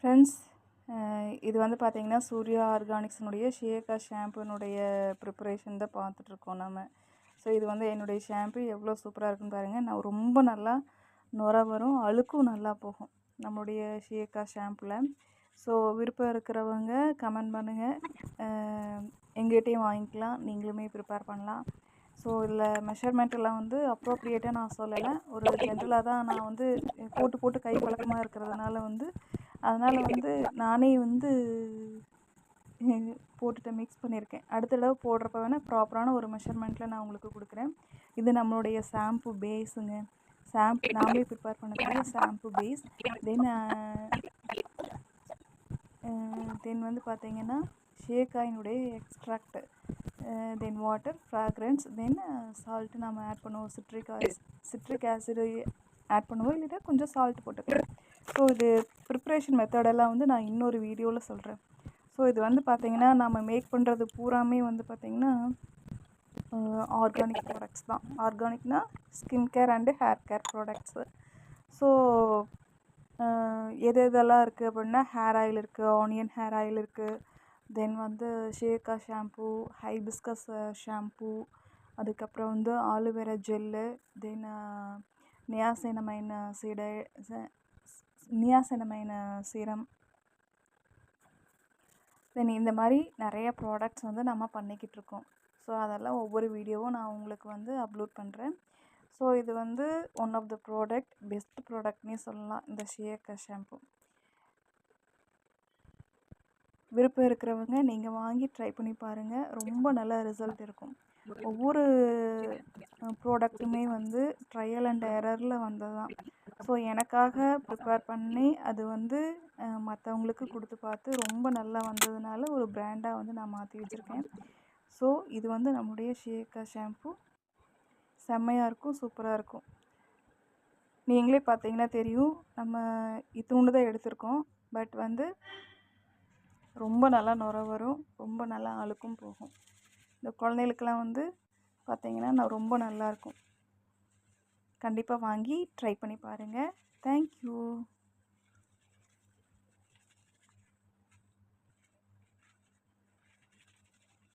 Friends, இது வந்து பார்த்தீங்கன்னா சூர்யா ஆர்கானிக்ஸினுடைய ஷியக்கா ஷாம்புனுடைய ப்ரிப்பரேஷன் தான் பார்த்துட்ருக்கோம் நம்ம. ஸோ இது வந்து என்னுடைய ஷாம்பு எவ்வளோ சூப்பராக இருக்குன்னு பாருங்கள். நான் ரொம்ப நல்லா நுர வரும், அழுக்கும் நல்லா போகும் நம்மளுடைய ஷியக்கா ஷாம்பில். ஸோ விருப்பம் இருக்கிறவங்க கமெண்ட் பண்ணுங்கள், எங்கள்கிட்டையும் வாங்கிக்கலாம், நீங்களுமே ப்ரிப்பேர் பண்ணலாம். ஸோ இதில் மெஷர்மெண்ட்டெல்லாம் வந்து அப்ரோப்ரியேட்டாக நான் சொல்லலை, ஒரு ஜென்ரலாக தான் நான் வந்து போட்டு கை பழக்கமாக இருக்கிறதுனால வந்து அதனால் வந்து நானே வந்து போட்டுட்டு மிக்ஸ் பண்ணியிருக்கேன். அடுத்த தடவை போடுறப்ப வேணால் ப்ராப்பரான ஒரு மெஷர்மெண்ட்டில் நான் உங்களுக்கு கொடுக்குறேன். இது நம்மளுடைய ஷாம்பு பேஸுங்க. நாமளே ப்ரிப்பேர் பண்ணக்கூடிய ஷாம்பு பேஸ். தென் வந்து பார்த்திங்கன்னா ஷேக்காயினுடைய எக்ஸ்ட்ராக்ட், தென் வாட்டர், ஃப்ராக்ரன்ஸ், தென் சால்ட்டு நம்ம ஆட் பண்ணுவோம். சிட்ரிக் ஆசிடு ஆட் பண்ணுவோம், இல்லைன்னா கொஞ்சம் சால்ட் போட்டுக்கலாம். ஸோ இது ப்ரிப்ரேஷன் மெத்தடெல்லாம் வந்து நான் இன்னொரு வீடியோவில் சொல்கிறேன். ஸோ இது வந்து பார்த்திங்கன்னா நம்ம மேக் பண்ணுறது பூராமே வந்து பார்த்திங்கன்னா ஆர்கானிக் ப்ராடக்ட்ஸ் தான். ஆர்கானிக்னால் skin care and hair care products. So எதெல்லாம் இருக்குது அப்படின்னா ஹேர் ஆயில் இருக்குது, ஆனியன் ஹேர் ஆயில் இருக்குது, தென் வந்து ஷியக்கா ஷாம்பூ, ஹைபிஸ்கஸ் ஷாம்பூ, அதுக்கப்புறம் வந்து aloe vera gel, then niacinamide serum, then இந்த மாதிரி நிறைய ப்ராடக்ட்ஸ் வந்து நம்ம பண்ணிக்கிட்டு இருக்கோம். ஸோ அதெல்லாம் ஒவ்வொரு வீடியோவும் நான் உங்களுக்கு வந்து அப்லோட் பண்ணுறேன். ஸோ இது வந்து one of the product, best ப்ராடக்ட்னே சொல்லலாம் இந்த ஷியக்கா ஷாம்பு. விருப்பம் இருக்கிறவங்க நீங்கள் வாங்கி ட்ரை பண்ணி பாருங்கள், ரொம்ப நல்ல ரிசல்ட் இருக்கும். ஒவ்வொரு ப்ராடக்ட்டுமே வந்து ட்ரையல் அண்ட் எரரில் வந்தது தான். ஸோ எனக்காக ப்ரிப்பேர் பண்ணி அது வந்து மற்றவங்களுக்கு கொடுத்து பார்த்து ரொம்ப நல்லா வந்ததுனால ஒரு பிராண்டாக வந்து நான் மாற்றி வச்சுருக்கேன். ஸோ இது வந்து நம்முடைய ஷியக்கா ஷாம்பு செம்மையாக இருக்கும், சூப்பராக இருக்கும். நீங்களே பார்த்தீங்கன்னா தெரியும், நம்ம இத்துண்டு தான் எடுத்திருக்கோம், பட் வந்து ரொம்ப நல்லா நுர வரும், ரொம்ப நல்லா அழுக்கும் போகும். இந்த குழந்தைகளுக்கெல்லாம் வந்து பார்த்திங்கன்னா நான் ரொம்ப நல்லாயிருக்கும். கண்டிப்பாக வாங்கி ட்ரை பண்ணி பாருங்கள். தேங்க்யூ.